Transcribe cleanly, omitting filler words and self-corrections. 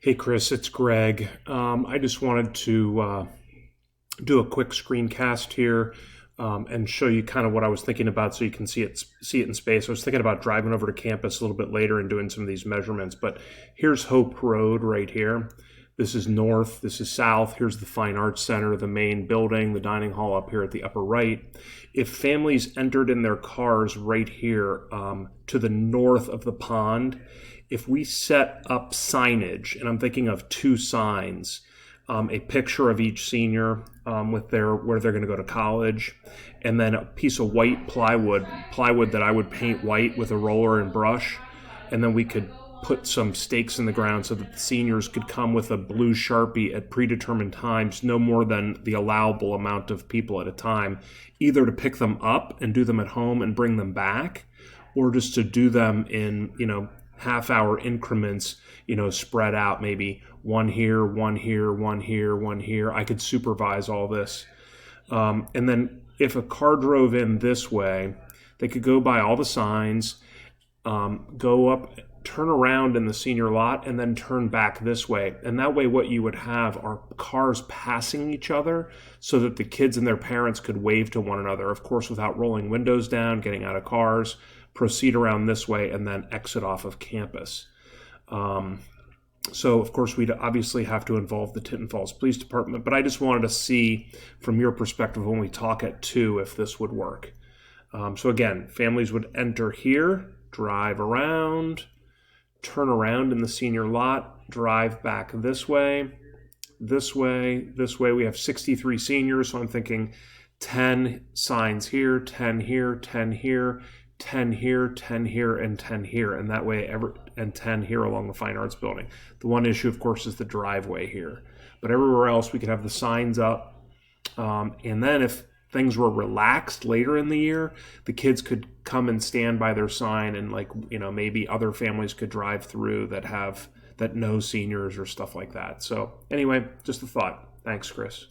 Hey Chris, it's Greg. I just wanted to do a quick screencast here and show you kind of what I was thinking about, so you can see it in space. I was thinking about driving over to campus a little bit later and doing some of these measurements, but here's Hope Road right here. This is north, this is south. Here's the Fine Arts Center, the main building, the dining hall up here at the upper right. If families entered in their cars right here to the north of the pond, if we set up signage, and I'm thinking of two signs, a picture of each senior with where they're going to go to college, and then a piece of white plywood that I would paint white with a roller and brush, and then we could put some stakes in the ground so that the seniors could come with a blue Sharpie at predetermined times, no more than the allowable amount of people at a time, either to pick them up and do them at home and bring them back, or just to do them in, half-hour increments, spread out, maybe one here, one here, one here, one here. I could supervise all this. And then if a car drove in this way, they could go by all the signs, go up, turn around in the senior lot, and then turn back this way. And that way what you would have are cars passing each other so that the kids and their parents could wave to one another, of course, without rolling windows down, getting out of cars, proceed around this way, and then exit off of campus. So, of course, we'd obviously have to involve the Tinton Falls Police Department, but I just wanted to see from your perspective when we talk at 2 if this would work. So again, families would enter here, drive around, turn around in the senior lot, drive back this way, this way, this way. We have 63 seniors, so I'm thinking 10 signs here, 10 here, 10 here, 10 here, 10 here, and 10 here, and that way and 10 here along the Fine Arts Building. The one issue, of course, is the driveway here. But everywhere else, we could have the signs up. And then if things were relaxed later in the year, the kids could come and stand by their sign, and maybe other families could drive through that know seniors or stuff like that. So anyway, just a thought. Thanks, Chris.